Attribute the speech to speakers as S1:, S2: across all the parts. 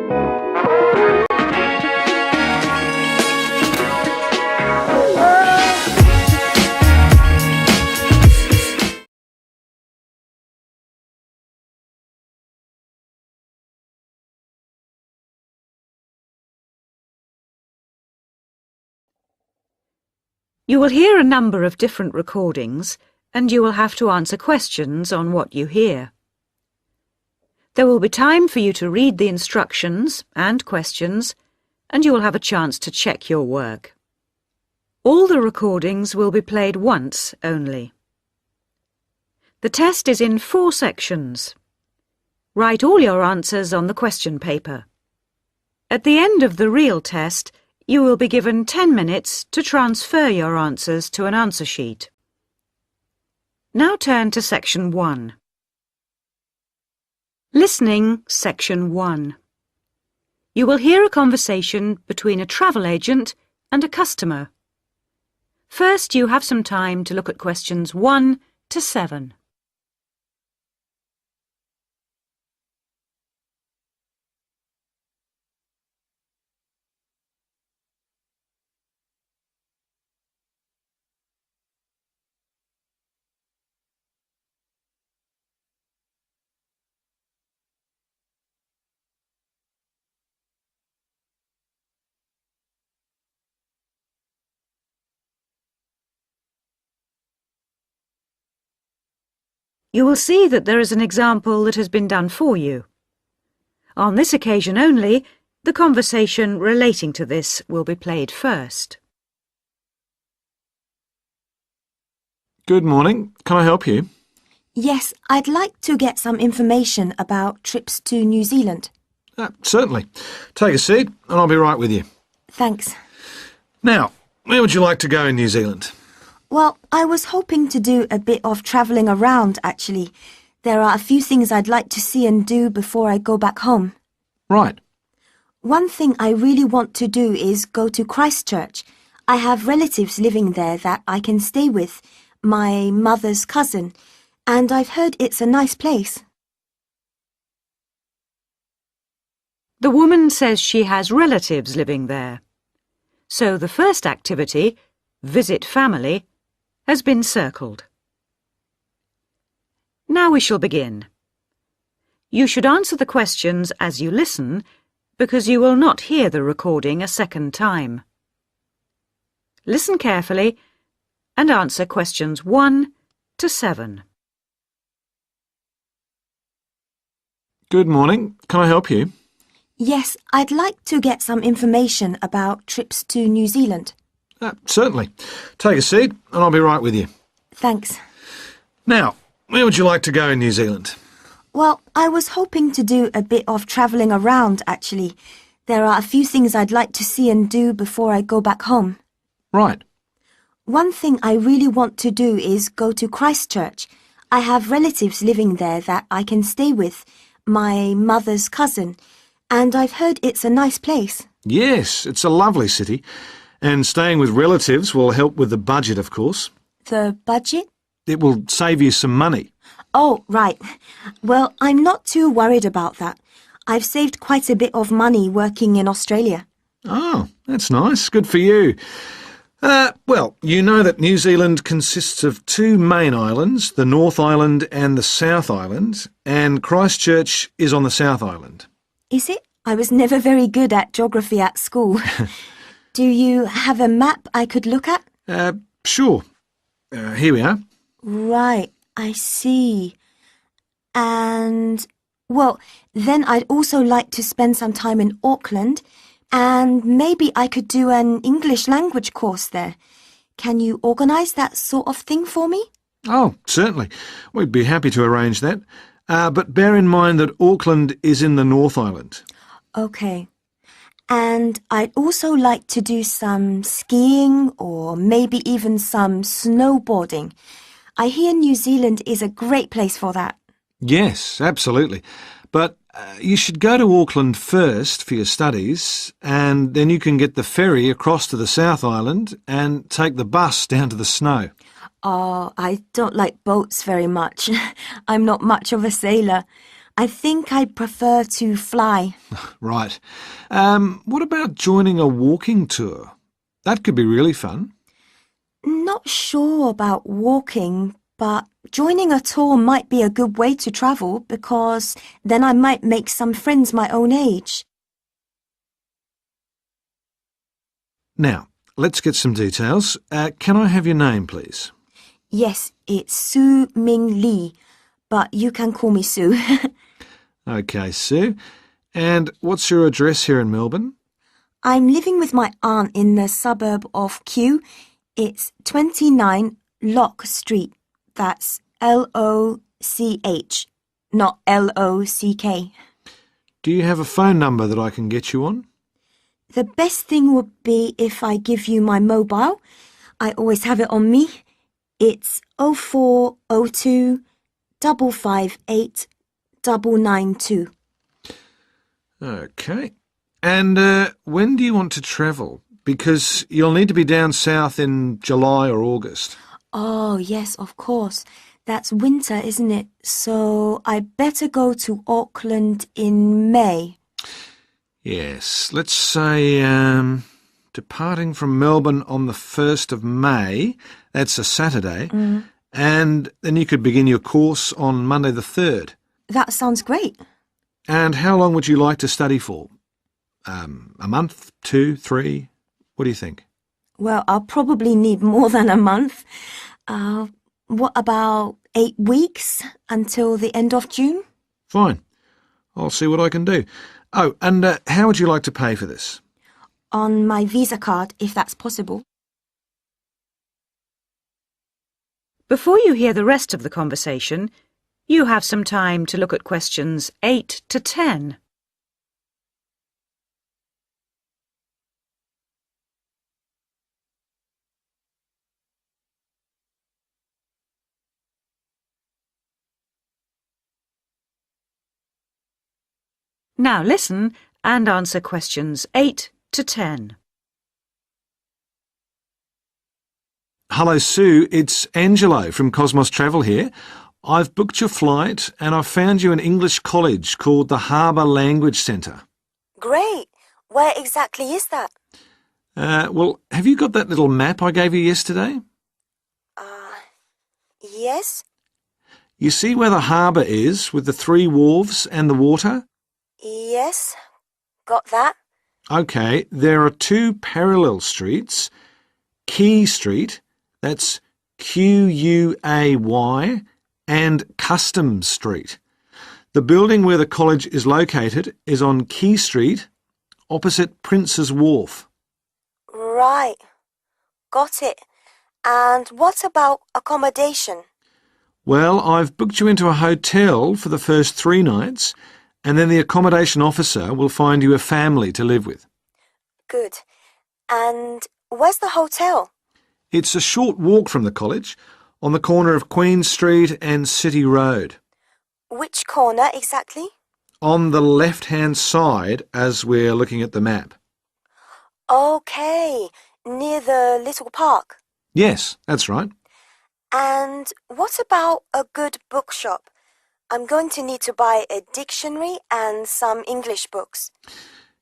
S1: You will hear a number of different recordings, and you will have to answer questions on what you hear. There will be time for you to read the instructions and questions, and you will have a chance to check your work. All the recordings will be played once only. The test is in 4 sections. Write all your answers on the question paper. At the end of the real test, you will be given 10 minutes to transfer your answers to an answer sheet. Now turn to Section 1. Listening, Section 1. You will hear a conversation between a travel agent and a customer. First, you have some time to look at questions 1 to 7. You will see that there is an example that has been done for you. On this occasion only, the conversation relating to this will be played first.
S2: Good morning. Can I help you?
S3: Yes, I'd like to get some information about trips to New Zealand.
S2: Certainly. Take a seat and I'll be right with you.
S3: Thanks.
S2: Now, where would you like to go in New Zealand?
S3: Well, I was hoping to do a bit of travelling around, actually. There are a few things I'd like to see and do before I go back home.
S2: Right.
S3: One thing I really want to do is go to Christchurch. I have relatives living there that I can stay with, my mother's cousin, and I've heard it's a nice place.
S1: The woman says she has relatives living there. So the first activity, visit family, has been circled. Now we shall begin. You should answer the questions as you listen, because you will not hear the recording a second time. Listen carefully and answer questions 1 to 7.
S2: Good morning. Can I help you?
S3: Yes, I'd like to get some information about trips to New Zealand.
S2: Certainly. Take a seat and I'll be right with you.
S3: Thanks.
S2: Now, where would you like to go in New Zealand?
S3: Well, I was hoping to do a bit of travelling around, actually. There are a few things I'd like to see and do before I go back home.
S2: Right.
S3: One thing I really want to do is go to Christchurch. I have relatives living there that I can stay with, my mother's cousin, and I've heard it's a nice place.
S2: Yes, it's a lovely city. And staying with relatives will help with the budget, of course.
S3: The budget?
S2: It will save you some money.
S3: Oh, right. Well, I'm not too worried about that. I've saved quite a bit of money working in Australia.
S2: Oh, that's nice. Good for you. Well, you know that New Zealand consists of 2 main islands, the North Island and the South Island, and Christchurch is on the South Island.
S3: Is it? I was never very good at geography at school. Do you have a map I could look at?
S2: Sure. Here we are.
S3: Right, I see. And, well, then I'd also like to spend some time in Auckland, and maybe I could do an English language course there. Can you organise that sort of thing for me?
S2: Oh, certainly. We'd be happy to arrange that. But bear in mind that Auckland is in the North Island.
S3: OK. And I'd also like to do some skiing or maybe even some snowboarding. I hear New Zealand is a great place for that.
S2: Yes, absolutely. But you should go to Auckland first for your studies, and then you can get the ferry across to the South Island and take the bus down to the snow.
S3: Oh, I don't like boats very much. I'm not much of a sailor. I think I'd prefer to fly.
S2: Right. What about joining a walking tour? That could be really fun.
S3: Not sure about walking, but joining a tour might be a good way to travel because then I might make some friends my own age.
S2: Now, let's get some details. Can I have your name, please?
S3: Yes, it's Su Ming Lee, but you can call me Sue.
S2: OK, Sue. And what's your address here in Melbourne?
S3: I'm living with my aunt in the suburb of Kew. It's 29 Lock Street. That's L-O-C-H, not L-O-C-K.
S2: Do you have a phone number that I can get you on?
S3: The best thing would be if I give you my mobile. I always have it on me. It's 0402 558 992.
S2: OK. And when do you want to travel? Because you'll need to be down south in July or August.
S3: Oh, yes, of course. That's winter, isn't it? So I better go to Auckland in May.
S2: Yes, let's say departing from Melbourne on the 1st of May, that's a Saturday, and then you could begin your course on Monday the 3rd.
S3: That sounds great.
S2: And how long would you like to study for? A month, 2, 3? What do you think?
S3: Well, I'll probably need more than a month. What about 8 weeks until the end of June?
S2: Fine. I'll see what I can do. Oh, and how would you like to pay for this?
S3: On my Visa card, if that's possible.
S1: Before you hear the rest of the conversation, you have some time to look at questions 8 to 10. Now listen and answer questions 8 to 10.
S2: Hello, Sue. It's Angelo from Cosmos Travel here. I've booked your flight and I've found you an English college called the Harbour Language Centre.
S3: Great. Where exactly is that?
S2: Well, have you got that little map I gave you yesterday?
S3: Yes?
S2: You see where the harbour is with the 3 wharves and the water?
S3: Yes. Got that?
S2: OK, there are 2 parallel streets. Quay Street, that's Q-U-A-Y, and Customs Street. The building where the college is located is on Quay Street, opposite Prince's Wharf.
S3: Right. Got it. And what about accommodation?
S2: Well, I've booked you into a hotel for the first 3 nights, and then the accommodation officer will find you a family to live with.
S3: Good. And where's the hotel?
S2: It's a short walk from the college, on the corner of Queen Street and City Road.
S3: Which corner exactly?
S2: On the left-hand side as we're looking at the map.
S3: Okay, near the little park.
S2: Yes, that's right.
S3: And what about a good bookshop? I'm going to need to buy a dictionary and some English books.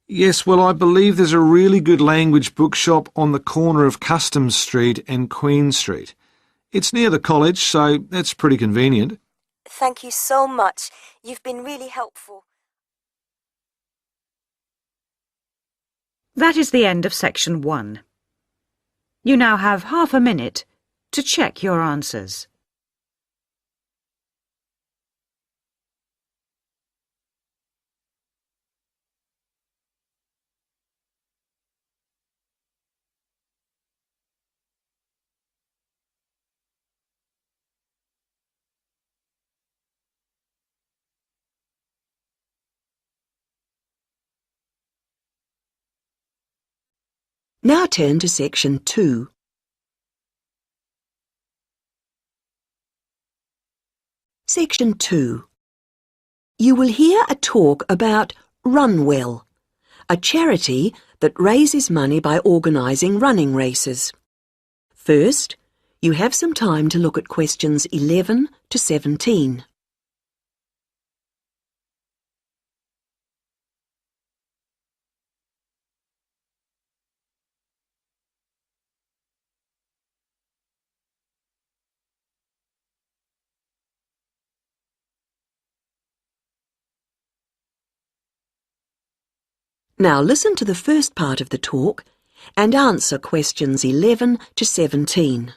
S2: Yes, well, I believe there's a really good language bookshop on the corner of Customs Street and Queen Street. It's near the college, so that's pretty convenient.
S3: Thank you so much. You've been really helpful.
S1: That is the end of section 1. You now have half a minute to check your answers.
S4: Now turn to section 2. Section 2. You will hear a talk about Runwell, a charity that raises money by organising running races. First, you have some time to look at questions 11 to 17. Now listen to the first part of the talk and answer questions 11 to 17.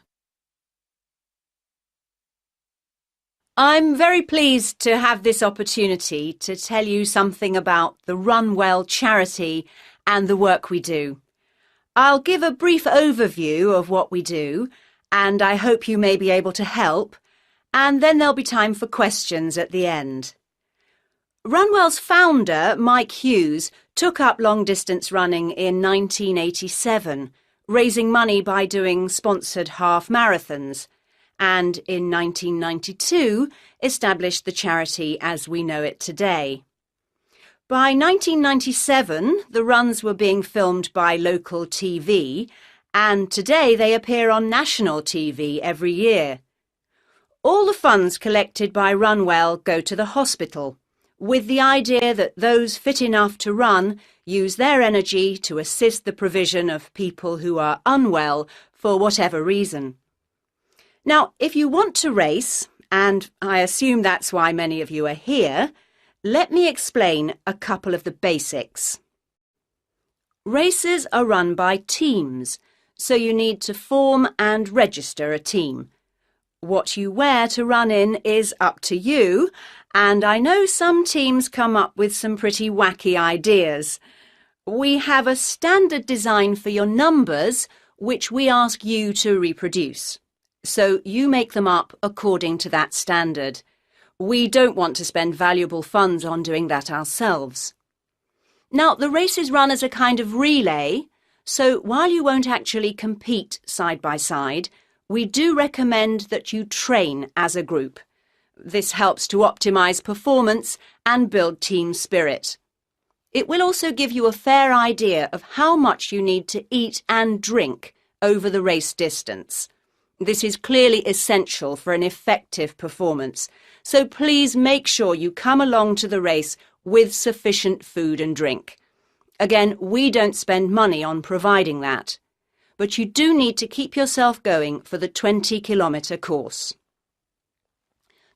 S5: I'm very pleased to have this opportunity to tell you something about the Run Well charity and the work we do. I'll give a brief overview of what we do, and I hope you may be able to help, and then there'll be time for questions at the end. Runwell's founder, Mike Hughes, took up long-distance running in 1987, raising money by doing sponsored half marathons, and in 1992 established the charity as we know it today. By 1997, the runs were being filmed by local TV, and today they appear on national TV every year. All the funds collected by Runwell go to the hospital, with the idea that those fit enough to run use their energy to assist the provision of people who are unwell for whatever reason. Now, if you want to race, and I assume that's why many of you are here, let me explain a couple of the basics. Races are run by teams, so you need to form and register a team. What you wear to run in is up to you, and I know some teams come up with some pretty wacky ideas. We have a standard design for your numbers, which we ask you to reproduce. So you make them up according to that standard. We don't want to spend valuable funds on doing that ourselves. Now, the race is run as a kind of relay, so while you won't actually compete side by side, we do recommend that you train as a group. This helps to optimise performance and build team spirit. It will also give you a fair idea of how much you need to eat and drink over the race distance. This is clearly essential for an effective performance, so please make sure you come along to the race with sufficient food and drink. Again, we don't spend money on providing that, but you do need to keep yourself going for the 20-kilometre course.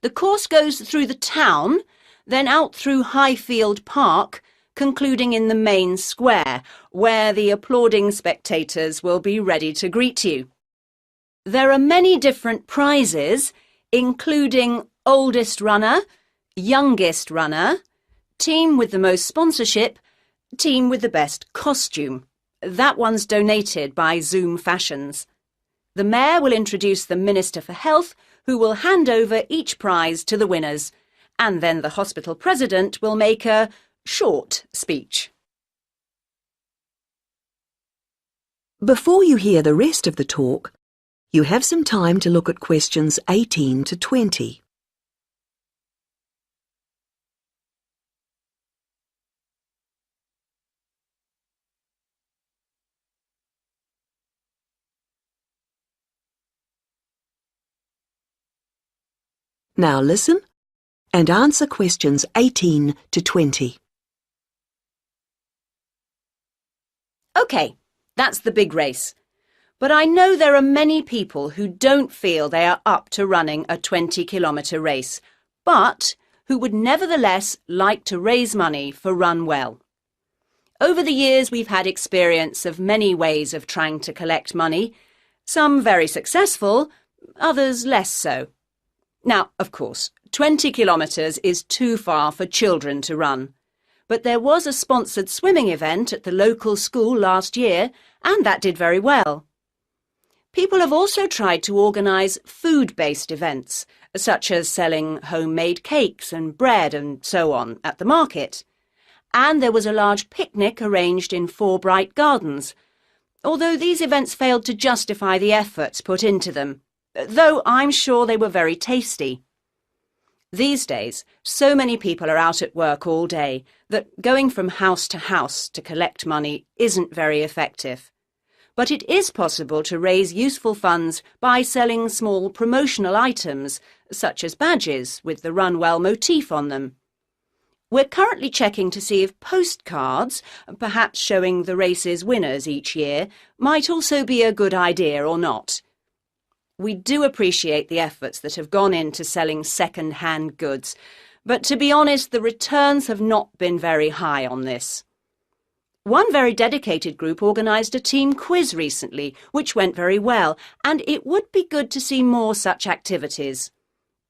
S5: The course goes through the town, then out through Highfield Park, concluding in the main square, where the applauding spectators will be ready to greet you. There are many different prizes, including oldest runner, youngest runner, team with the most sponsorship, team with the best costume. That one's donated by Zoom Fashions. The Mayor will introduce the Minister for Health, who will hand over each prize to the winners, and then the hospital president will make a short speech.
S4: Before you hear the rest of the talk, you have some time to look at questions 18 to 20. Now listen and answer questions 18 to 20.
S5: OK, that's the big race. But I know there are many people who don't feel they are up to running a 20-kilometre race, but who would nevertheless like to raise money for Run Well. Over the years, we've had experience of many ways of trying to collect money, some very successful, others less so. Now, of course, 20 kilometres is too far for children to run, but there was a sponsored swimming event at the local school last year, and that did very well. People have also tried to organise food-based events, such as selling homemade cakes and bread and so on at the market. And there was a large picnic arranged in 4 Bright Gardens, although these events failed to justify the efforts put into them, though I'm sure they were very tasty. These days, so many people are out at work all day that going from house to collect money isn't very effective. But it is possible to raise useful funds by selling small promotional items, such as badges with the Run Well motif on them. We're currently checking to see if postcards, perhaps showing the race's winners each year, might also be a good idea or not. We do appreciate the efforts that have gone into selling second-hand goods, but to be honest, the returns have not been very high on this. One very dedicated group organised a team quiz recently, which went very well, and it would be good to see more such activities.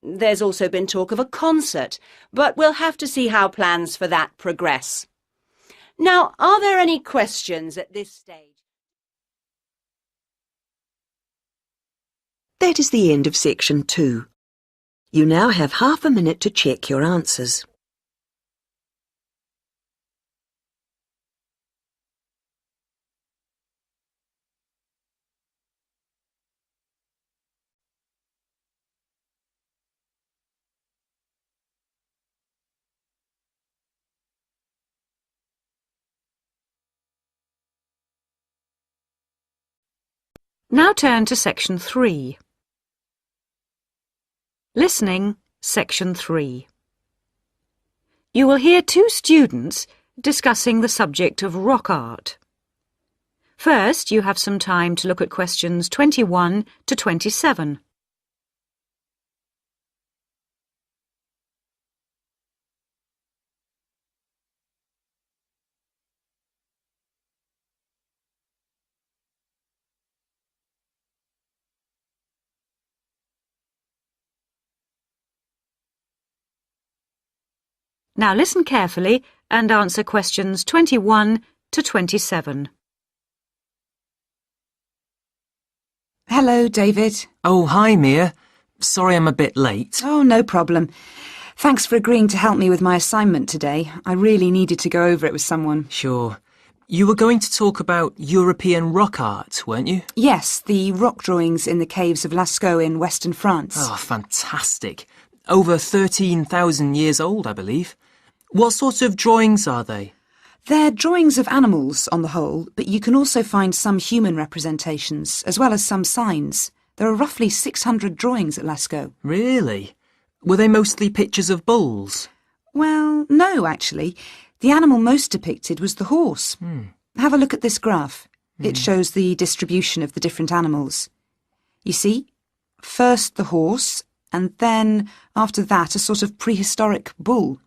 S5: There's also been talk of a concert, but we'll have to see how plans for that progress. Now, are there any questions at this stage?
S4: That is the end of section 2. You now have half a minute to check your answers.
S1: Now turn to Section 3. Listening, Section 3. You will hear two students discussing the subject of rock art. First, you have some time to look at questions 21 to 27. Now listen carefully and answer questions 21 to 27.
S6: Hello, David.
S7: Oh, hi, Mia. Sorry I'm a bit late.
S6: Oh, no problem. Thanks for agreeing to help me with my assignment today. I really needed to go over it with someone.
S7: Sure. You were going to talk about European rock art, weren't you?
S6: Yes, the rock drawings in the caves of Lascaux in western France.
S7: Oh, fantastic. Over 13,000 years old, I believe. What sort of drawings are they?
S6: They're drawings of animals on the whole, but you can also find some human representations, as well as some signs. There are roughly 600 drawings at Lascaux.
S7: Really? Were they mostly pictures of bulls?
S6: Well, no, actually. The animal most depicted was the horse. Have a look at this graph. It shows the distribution of the different animals. You see, first the horse, and then, after that, a sort of prehistoric bull.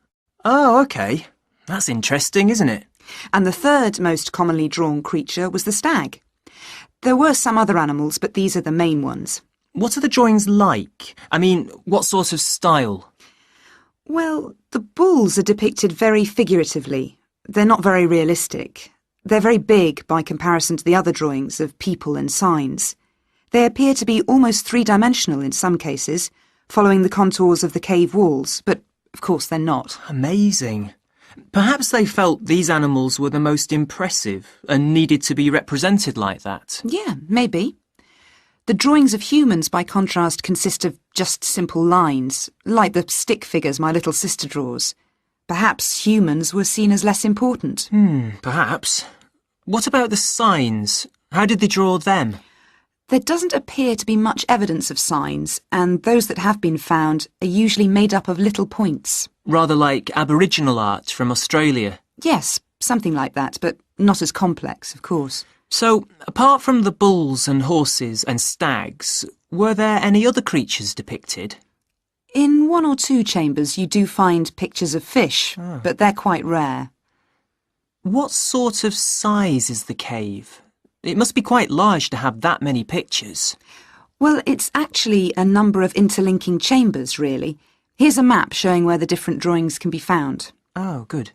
S7: Oh, OK. That's interesting, isn't it?
S6: And the third most commonly drawn creature was the stag. There were some other animals, but these are the main ones.
S7: What are the drawings like? I mean, what sort of style?
S6: Well, the bulls are depicted very figuratively. They're not very realistic. They're very big by comparison to the other drawings of people and signs. They appear to be almost three-dimensional in some cases, following the contours of the cave walls, but of course they're not.
S7: Amazing. Perhaps they felt these animals were the most impressive and needed to be represented like that.
S6: Yeah, maybe. The drawings of humans, by contrast, consist of just simple lines, like the stick figures my little sister draws. Perhaps humans were seen as less important.
S7: Perhaps. What about the signs? How did they draw them?
S6: There doesn't appear to be much evidence of signs, and those that have been found are usually made up of little points.
S7: Rather like Aboriginal art from Australia.
S6: Yes, something like that, but not as complex, of course.
S7: So, apart from the bulls and horses and stags, were there any other creatures depicted?
S6: In one or two chambers you do find pictures of fish, but they're quite rare.
S7: What sort of size is the cave? It must be quite large to have that many pictures.
S6: Well, it's actually a number of interlinking chambers, really. Here's a map showing where the different drawings can be found.
S7: Oh, good.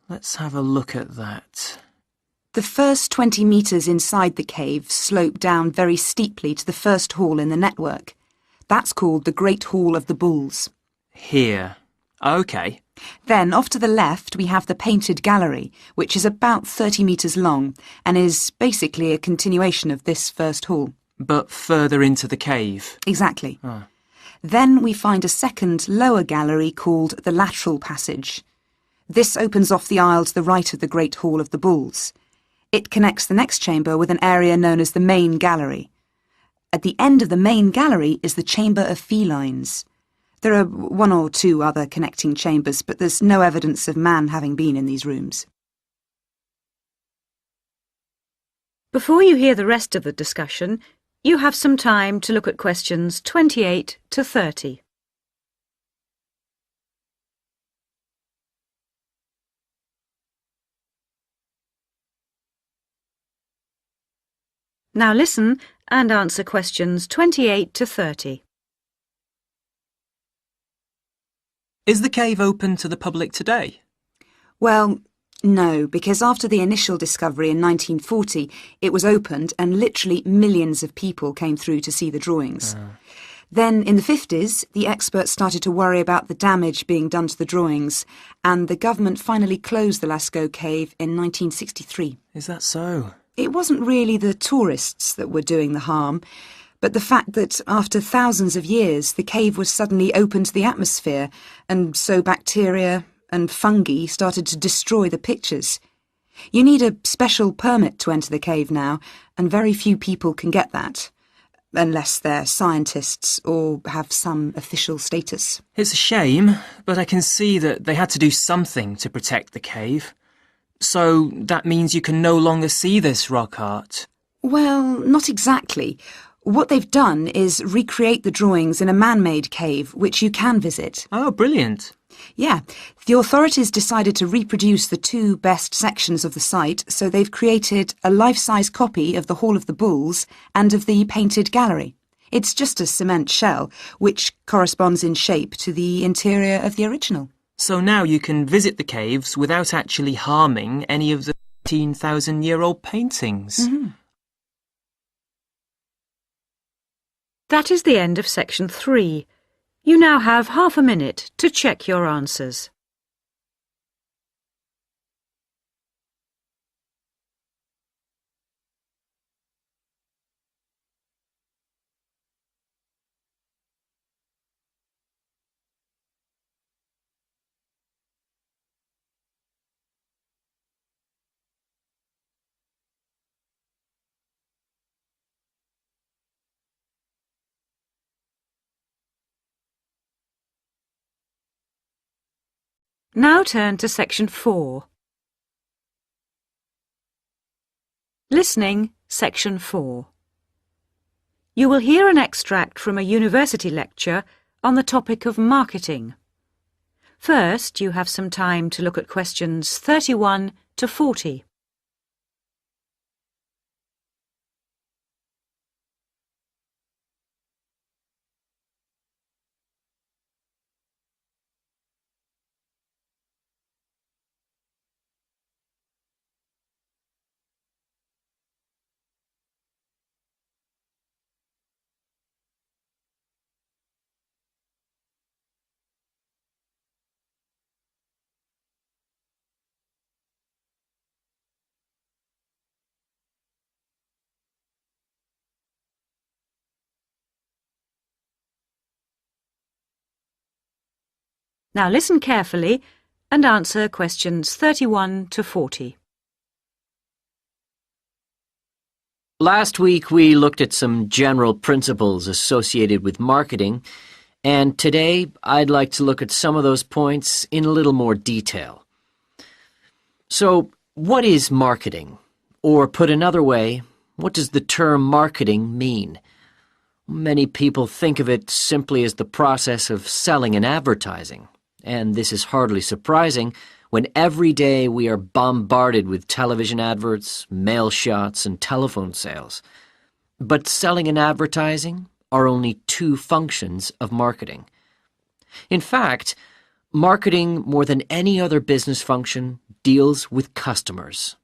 S7: Let's have a look at that.
S6: The first 20 metres inside the cave slope down very steeply to the first hall in the network. That's called the Great Hall of the Bulls.
S7: Here. OK.
S6: Then, off to the left, we have the Painted Gallery, which is about 30 metres long and is basically a continuation of this first hall.
S7: But further into the cave.
S6: Exactly. Then we find a second, lower gallery called the Lateral Passage. This opens off the aisle to the right of the Great Hall of the Bulls. It connects the next chamber with an area known as the Main Gallery. At the end of the Main Gallery is the Chamber of Felines. There are one or two other connecting chambers, but there's no evidence of man having been in these rooms.
S1: Before you hear the rest of the discussion, you have some time to look at questions 28 to 30. Now listen and answer questions 28 to 30.
S7: Is the cave open to the public today?
S6: Well, no, because after the initial discovery in 1940, it was opened and literally millions of people came through to see the drawings. Then, in the 50s, the experts started to worry about the damage being done to the drawings, and the government finally closed the Lascaux cave in 1963.
S7: Is that so?
S6: It wasn't really the tourists that were doing the harm, but the fact that after thousands of years, the cave was suddenly open to the atmosphere, and so bacteria and fungi started to destroy the pictures. You need a special permit to enter the cave now, and very few people can get that, unless they're scientists or have some official status.
S7: It's a shame, but I can see that they had to do something to protect the cave. So that means you can no longer see this rock art.
S6: Well, not exactly. What they've done is recreate the drawings in a man-made cave, which you can visit.
S7: Oh, brilliant.
S6: Yeah, the authorities decided to reproduce the two best sections of the site, so they've created a life-size copy of the Hall of the Bulls and of the painted gallery. It's just a cement shell, which corresponds in shape to the interior of the original.
S7: So now you can visit the caves without actually harming any of the 13,000-year-old paintings.
S6: Mm-hmm.
S1: That is the end of section 3. You now have half a minute to check your answers. Now turn to section 4. Listening, section 4. You will hear an extract from a university lecture on the topic of marketing. First, you have some time to look at questions 31 to 40. Now listen carefully and answer questions 31 to 40.
S8: Last week we looked at some general principles associated with marketing, and today I'd like to look at some of those points in a little more detail. So, what is marketing? Or put another way, what does the term marketing mean? Many people think of it simply as the process of selling and advertising. And this is hardly surprising when every day we are bombarded with television adverts, mail shots, and telephone sales. But selling and advertising are only two functions of marketing. In fact, marketing, more than any other business function, deals with customers.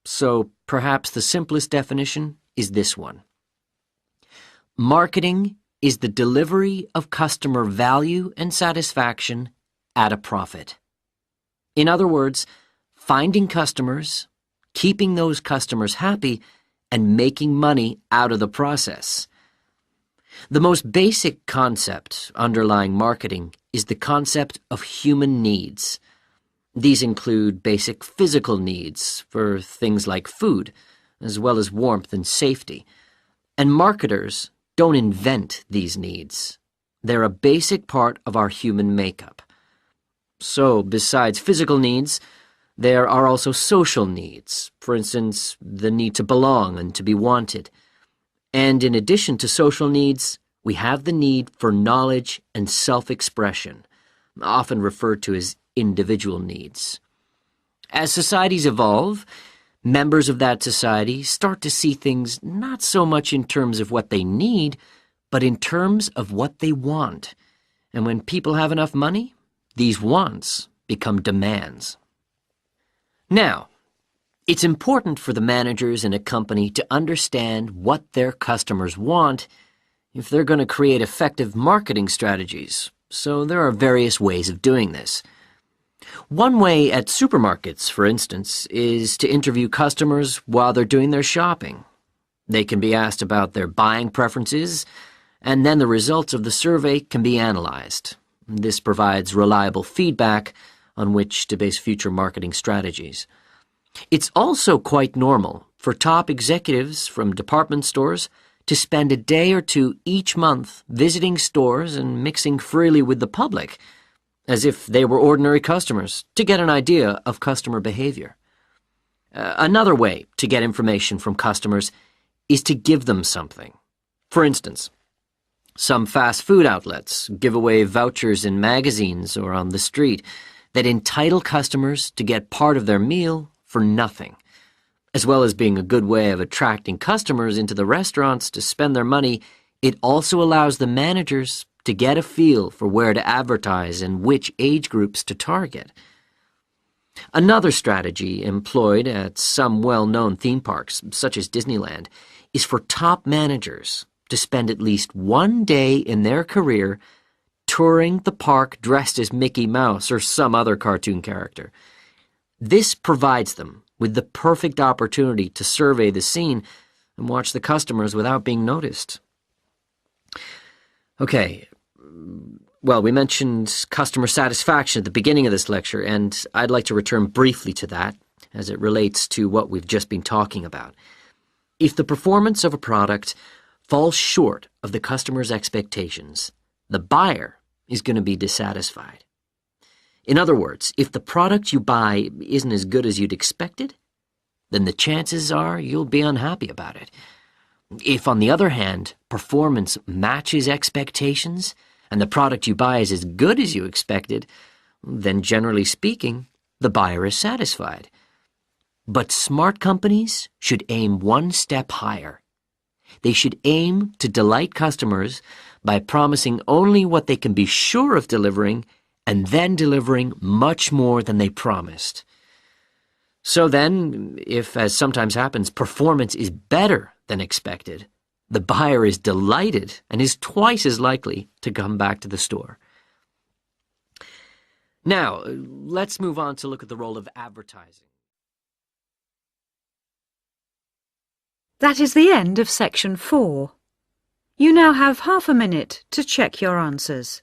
S8: So perhaps the simplest definition is this one. Marketing is the delivery of customer value and satisfaction at a profit. In other words, finding customers, keeping those customers happy, and making money out of the process. The most basic concept underlying marketing is the concept of human needs. These include basic physical needs for things like food, as well as warmth and safety. And marketers don't invent these needs. They're a basic part of our human makeup. So, besides physical needs, there are also social needs, for instance, the need to belong and to be wanted. And in addition to social needs, we have the need for knowledge and self-expression, often referred to as individual needs. As societies evolve, Members of that society start to see things not so much in terms of what they need, but in terms of what they want. And when people have enough money, these wants become demands. Now, it's important for the managers in a company to understand what their customers want if they're going to create effective marketing strategies. So there are various ways of doing this. One way at supermarkets, for instance, is to interview customers while they're doing their shopping. They can be asked about their buying preferences, and then the results of the survey can be analyzed. This provides reliable feedback on which to base future marketing strategies. It's also quite normal for top executives from department stores to spend a day or two each month visiting stores and mixing freely with the public, as if they were ordinary customers, to get an idea of customer behavior. Another way to get information from customers is to give them something. For instance, some fast food outlets give away vouchers in magazines or on the street that entitle customers to get part of their meal for nothing. As well as being a good way of attracting customers into the restaurants to spend their money, it also allows the managers to get a feel for where to advertise and which age groups to target. Another strategy employed at some well-known theme parks, such as Disneyland, is for top managers to spend at least one day in their career touring the park dressed as Mickey Mouse or some other cartoon character. This provides them with the perfect opportunity to survey the scene and watch the customers without being noticed. Okay, well, we mentioned customer satisfaction at the beginning of this lecture, and I'd like to return briefly to that as it relates to what we've just been talking about. If the performance of a product falls short of the customer's expectations, the buyer is going to be dissatisfied. In other words, if the product you buy isn't as good as you'd expected, then the chances are you'll be unhappy about it. If, on the other hand, performance matches expectations and the product you buy is as good as you expected, then generally speaking, the buyer is satisfied. But smart companies should aim one step higher. They should aim to delight customers by promising only what they can be sure of delivering and then delivering much more than they promised. So then, if, as sometimes happens, performance is better than expected, the buyer is delighted and is twice as likely to come back to the store. Now, let's move on to look at the role of advertising.
S1: That is the end of section 4. You now have half a minute to check your answers.